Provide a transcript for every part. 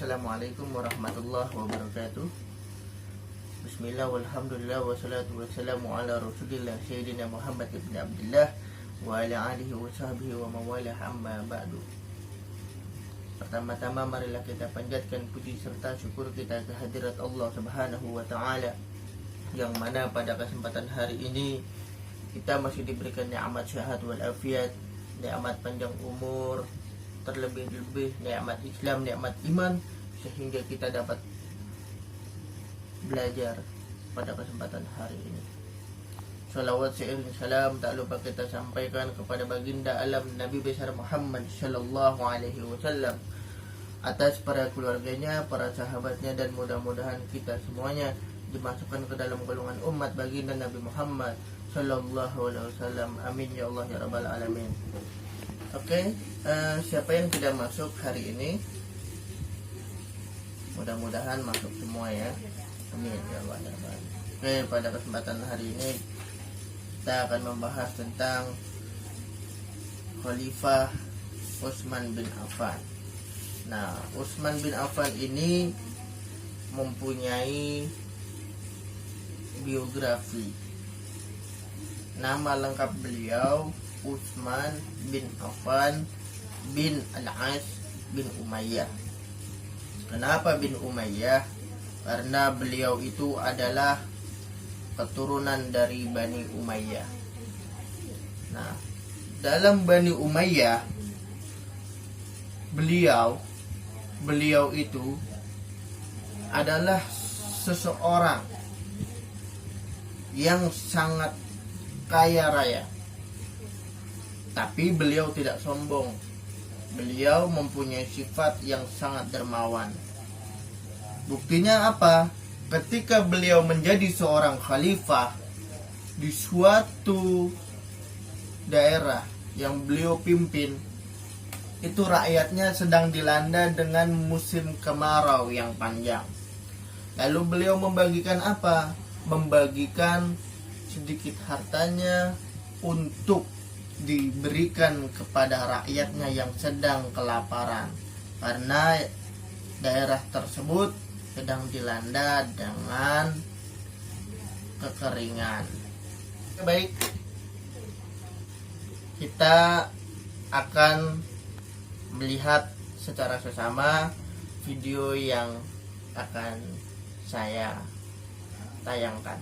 Assalamualaikum warahmatullahi wabarakatuh. Bismillah walhamdulillah wassalatu wassalamu ala rasulillah Sayyidina Muhammad ibn Abdullah wa ala alihi wa sahbihi wa mawalah amma ba'du. Pertama-tama marilah kita panjatkan puji serta syukur kita kehadirat Allah Subhanahu wa ta'ala, yang mana pada kesempatan hari ini kita masih diberikan nikmat sehat wal afiat, nikmat panjang umur, terlebih-lebih nikmat Islam, nikmat iman, sehingga kita dapat belajar pada kesempatan hari ini. Salawat seiring salam tak lupa kita sampaikan kepada baginda alam Nabi besar Muhammad sallallahu alaihi wasallam, atas para keluarganya, para sahabatnya, dan mudah-mudahan kita semuanya dimasukkan ke dalam golongan umat baginda Nabi Muhammad sallallahu alaihi wasallam. Amin ya Allah ya rabbal alamin. Oke, siapa yang tidak masuk hari ini, mudah-mudahan masuk semua ya. Amin ya Allah ya Rabbal. Oke, pada kesempatan hari ini kita akan membahas tentang Khalifah Utsman bin Affan. Nah, Utsman bin Affan ini mempunyai biografi. Nama lengkap beliau Utsman bin Affan bin Al-As bin Umayyah. Kenapa bin Umayyah? Karena beliau itu adalah keturunan dari Bani Umayyah. Nah, dalam Bani Umayyah beliau itu adalah seseorang yang sangat kaya raya. Tapi beliau tidak sombong. Beliau mempunyai sifat yang sangat dermawan. Buktinya apa? Ketika beliau menjadi seorang khalifah di suatu daerah yang beliau pimpin, itu rakyatnya sedang dilanda dengan musim kemarau yang panjang. Lalu beliau membagikan apa? Membagikan sedikit hartanya untuk diberikan kepada rakyatnya yang sedang kelaparan, karena daerah tersebut sedang dilanda dengan kekeringan. Baik, kita akan melihat secara sesama video yang akan saya tayangkan.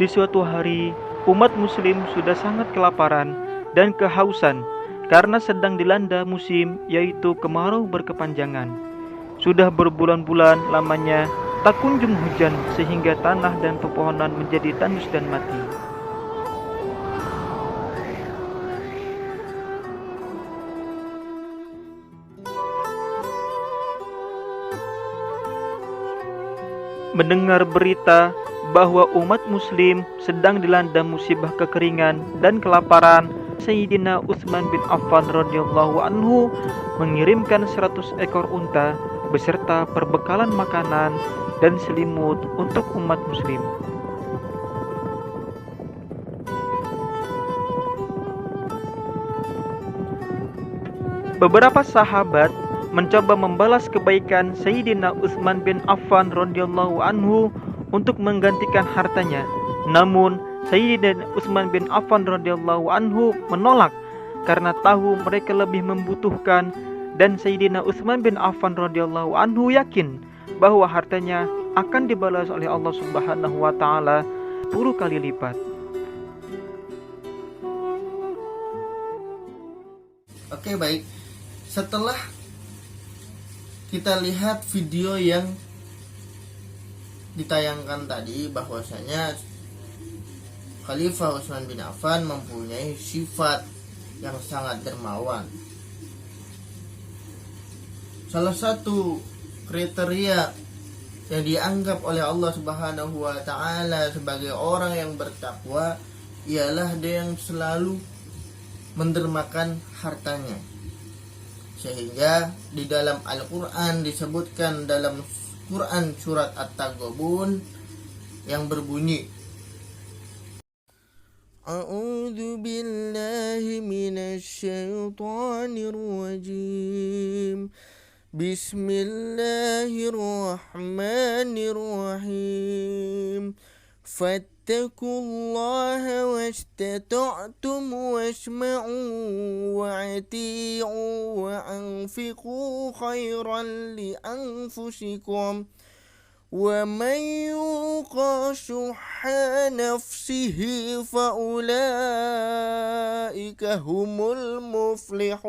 Di suatu hari, umat muslim sudah sangat kelaparan dan kehausan karena sedang dilanda musim, yaitu kemarau berkepanjangan. Sudah berbulan-bulan lamanya tak kunjung hujan, sehingga tanah dan pepohonan menjadi tandus dan mati. Mendengar berita bahwa umat muslim sedang dilanda musibah kekeringan dan kelaparan, Sayyidina Utsman bin Affan radhiyallahu anhu mengirimkan 100 ekor unta beserta perbekalan makanan dan selimut untuk umat muslim. Beberapa sahabat mencoba membalas kebaikan Sayyidina Utsman bin Affan radhiyallahu anhu untuk menggantikan hartanya. Namun Sayyidina Utsman bin Affan radhiyallahu anhu menolak karena tahu mereka lebih membutuhkan, dan Sayyidina Utsman bin Affan radhiyallahu anhu yakin bahwa hartanya akan dibalas oleh Allah Subhanahu wa taala 10 kali lipat. Oke, baik. Setelah kita lihat video yang ditayangkan tadi bahwasanya Khalifah Utsman bin Affan mempunyai sifat yang sangat dermawan. Salah satu kriteria yang dianggap oleh Allah Subhanahu wa taala sebagai orang yang bertakwa ialah dia yang selalu mendermakan hartanya. Sehingga di dalam Al-Qur'an disebutkan dalam Quran surat At-Taghabun yang berbunyi, A'udzu billahi minasy syaithanir rajim. Bismillahirrahmanirrahim. Fattaqullaha wastata'tum wasma'u wa'ati'u wa anfiqu khairan li anfusikum. وَمَنْ يُوقَ شُحَّ نَفْسِهِ فَأُولَئِكَ هُمُ الْمُفْلِحُونَ.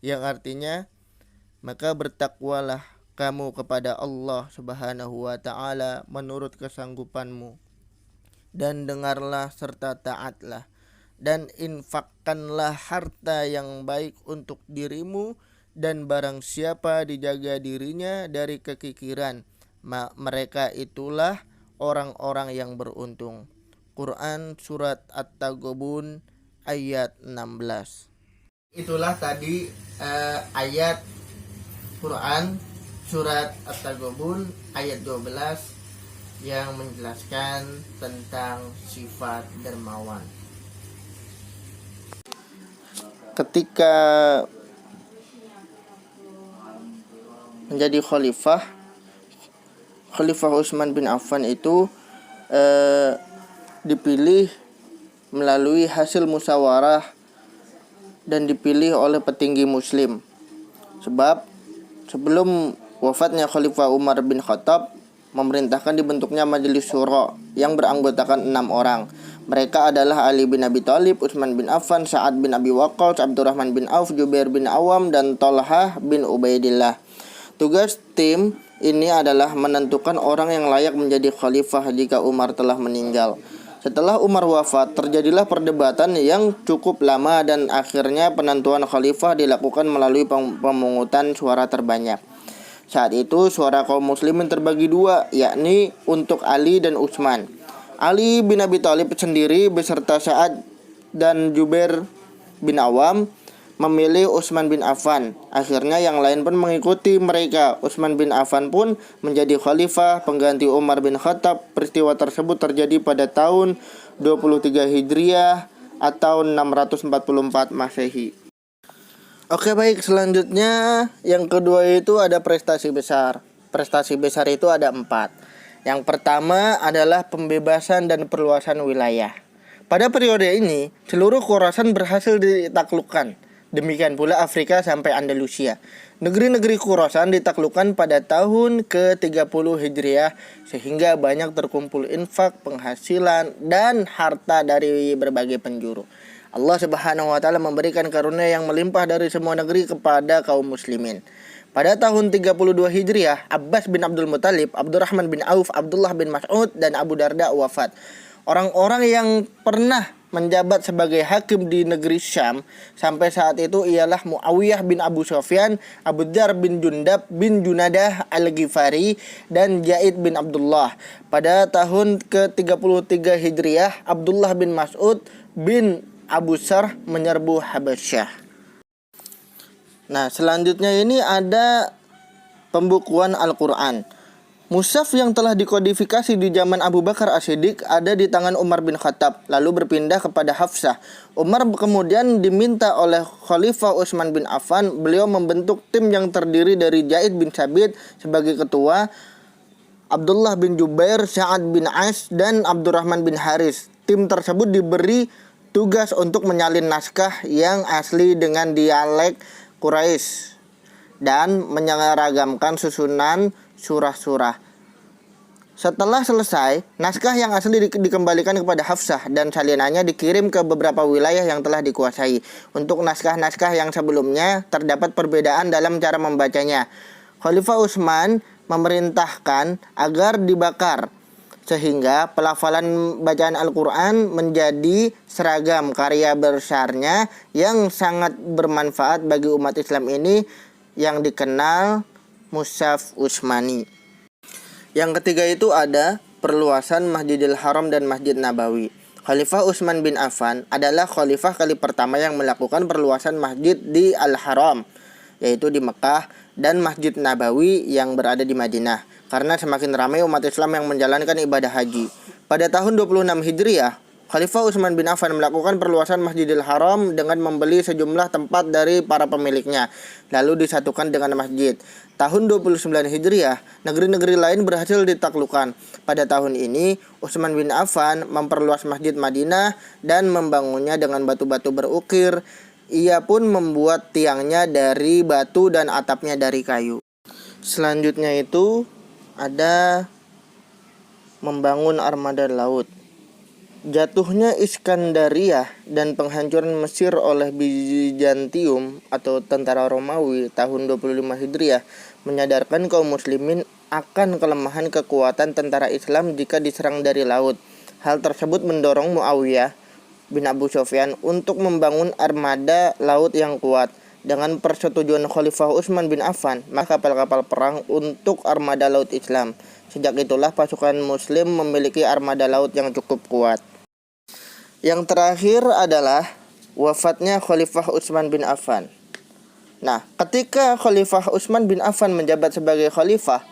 Yang artinya, maka bertakwalah kamu kepada Allah Subhanahu wa taala menurut kesanggupanmu, dan dengarlah serta taatlah, dan infakkanlah harta yang baik untuk dirimu, dan barang siapa dijaga dirinya dari kekikiran, mereka itulah orang-orang yang beruntung. Quran surat At-Taghabun ayat 16. Itulah tadi ayat Quran surat At-Taghabun ayat 12 yang menjelaskan tentang sifat dermawan. Ketika menjadi Khalifah Utsman bin Affan itu dipilih melalui hasil musyawarah dan dipilih oleh petinggi muslim. Sebab sebelum wafatnya Khalifah Umar bin Khattab, memerintahkan dibentuknya Majelis Syura yang beranggotakan 6 orang. Mereka adalah Ali bin Abi Thalib, Utsman bin Affan, Sa'ad bin Abi Waqqas, Abdurrahman bin Auf, Jubair bin Awam, dan Thalhah bin Ubaidillah. Tugas tim ini adalah menentukan orang yang layak menjadi khalifah jika Umar telah meninggal. Setelah Umar wafat, terjadilah perdebatan yang cukup lama dan akhirnya penentuan khalifah dilakukan melalui pemungutan suara terbanyak. Saat itu suara kaum muslimin terbagi dua, yakni untuk Ali dan Utsman. Ali bin Abi Thalib sendiri beserta Sa'ad dan Jubair bin Awam memilih Utsman bin Affan. Akhirnya yang lain pun mengikuti mereka. Utsman bin Affan pun menjadi khalifah pengganti Umar bin Khattab. Peristiwa tersebut terjadi pada tahun 23 Hijriah atau 644 Masehi. Oke, baik, selanjutnya yang kedua itu ada prestasi besar. Prestasi besar itu ada 4. Yang pertama adalah pembebasan dan perluasan wilayah. Pada periode ini, seluruh Khurasan berhasil ditaklukkan. Demikian pula Afrika sampai Andalusia. Negeri-negeri Khurasan ditaklukkan pada tahun ke-30 Hijriah, sehingga banyak terkumpul infak, penghasilan, dan harta dari berbagai penjuru. Allah Subhanahu wa taala memberikan karunia yang melimpah dari semua negeri kepada kaum muslimin. Pada tahun 32 Hijriah, Abbas bin Abdul Muthalib, Abdurrahman bin Auf, Abdullah bin Mas'ud, dan Abu Darda wafat. Orang-orang yang pernah menjabat sebagai hakim di negeri Syam sampai saat itu ialah Muawiyah bin Abu Sufyan, Abu Dzar bin Jundab bin Junadah al-Ghifari, dan Zaid bin Abdullah. Pada tahun ke-33 Hijriah, Abdullah bin Mas'ud bin Abu Sarh menyerbu Habasyah. Nah, selanjutnya ini ada pembukuan Al-Quran. Mushaf yang telah dikodifikasi di zaman Abu Bakar As-Siddiq ada di tangan Umar bin Khattab, lalu berpindah kepada Hafsah. Umar kemudian diminta oleh Khalifah Utsman bin Affan. Beliau membentuk tim yang terdiri dari Zaid bin Sabit sebagai ketua, Abdullah bin Jubair, Sa'ad bin As, dan Abdurrahman bin Haris. Tim tersebut diberi tugas untuk menyalin naskah yang asli dengan dialek Quraisy dan menyeragamkan susunan surah-surah. Setelah selesai, naskah yang asli dikembalikan kepada Hafsah dan salinannya dikirim ke beberapa wilayah yang telah dikuasai. Untuk naskah-naskah yang sebelumnya terdapat perbedaan dalam cara membacanya. Khalifah Utsman memerintahkan agar dibakar sehingga pelafalan bacaan Al-Quran menjadi seragam. Karya besarnya yang sangat bermanfaat bagi umat Islam ini yang dikenal Mushaf Utsmani. Yang ketiga itu ada perluasan Masjidil Haram dan Masjid Nabawi. Khalifah Utsman bin Affan adalah khalifah kali pertama yang melakukan perluasan masjid di Al-Haram, yaitu di Mekah, dan Masjid Nabawi yang berada di Madinah, karena semakin ramai umat Islam yang menjalankan ibadah haji. Pada tahun 26 Hijriah, Khalifah Utsman bin Affan melakukan perluasan Masjidil Haram dengan membeli sejumlah tempat dari para pemiliknya, lalu disatukan dengan masjid. Tahun 29 Hijriah, negeri-negeri lain berhasil ditaklukkan. Pada tahun ini, Utsman bin Affan memperluas Masjid Madinah dan membangunnya dengan batu-batu berukir. Ia pun membuat tiangnya dari batu dan atapnya dari kayu. Selanjutnya itu ada membangun armada laut. Jatuhnya Iskandariyah dan penghancuran Mesir oleh Bizantium atau tentara Romawi tahun 25 Hijriah menyadarkan kaum muslimin akan kelemahan kekuatan tentara Islam jika diserang dari laut. Hal tersebut mendorong Muawiyah bin Abu Sufyan untuk membangun armada laut yang kuat. Dengan persetujuan Khalifah Utsman bin Affan, maka kapal-kapal perang untuk armada laut Islam. Sejak itulah pasukan muslim memiliki armada laut yang cukup kuat. Yang terakhir adalah wafatnya Khalifah Utsman bin Affan. Nah, ketika Khalifah Utsman bin Affan menjabat sebagai khalifah,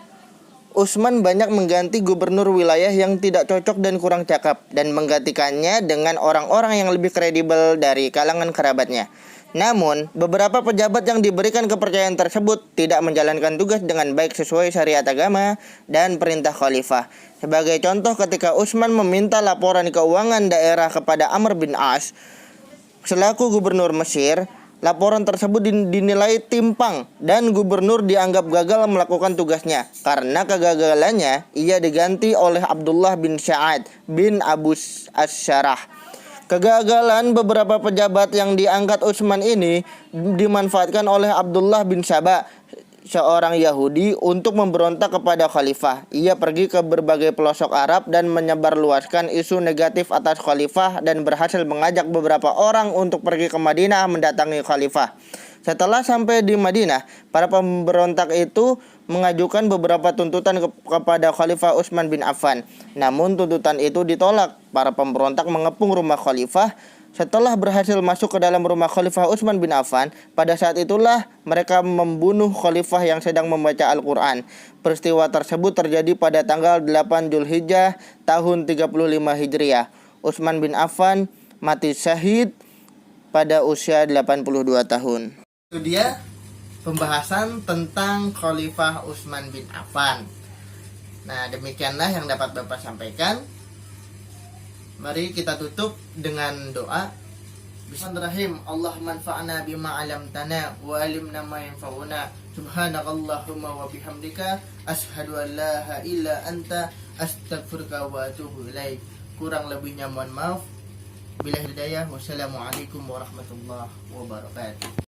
Utsman banyak mengganti gubernur wilayah yang tidak cocok dan kurang cakap, dan menggantikannya dengan orang-orang yang lebih kredibel dari kalangan kerabatnya. Namun, beberapa pejabat yang diberikan kepercayaan tersebut tidak menjalankan tugas dengan baik sesuai syariat agama dan perintah khalifah. Sebagai contoh, ketika Utsman meminta laporan keuangan daerah kepada Amr bin As selaku gubernur Mesir, laporan tersebut dinilai timpang dan gubernur dianggap gagal melakukan tugasnya. Karena kegagalannya, ia diganti oleh Abdullah bin Sa'ad bin Abu As-Syarah. Kegagalan beberapa pejabat yang diangkat Utsman ini dimanfaatkan oleh Abdullah bin Saba, seorang Yahudi, untuk memberontak kepada khalifah. Ia pergi ke berbagai pelosok Arab dan menyebarluaskan isu negatif atas khalifah dan berhasil mengajak beberapa orang untuk pergi ke Madinah mendatangi khalifah. Setelah sampai di Madinah, para pemberontak itu mengajukan beberapa tuntutan kepada Khalifah Utsman bin Affan. Namun tuntutan itu ditolak. Para pemberontak mengepung rumah khalifah. Setelah berhasil masuk ke dalam rumah Khalifah Utsman bin Affan, pada saat itulah mereka membunuh khalifah yang sedang membaca Al-Quran. Peristiwa tersebut terjadi pada tanggal 8 Zulhijjah tahun 35 Hijriah. Utsman bin Affan mati syahid pada usia 82 tahun. Itu dia pembahasan tentang Khalifah Utsman bin Affan. Nah, demikianlah yang dapat Bapak sampaikan. Mari kita tutup dengan doa. Bismillahirrahmanirrahim. Allahumma anfa'na bima 'allamtana wa 'allimna ma yanfa'una. Subhanakallahumma wa bihamdika asyhadu an la ilaha illa anta astaghfiruka wa atubu ilaik. Kurang lebihnya mohon maaf. Billahi hidayah. Wassalamualaikum warahmatullahi wabarakatuh.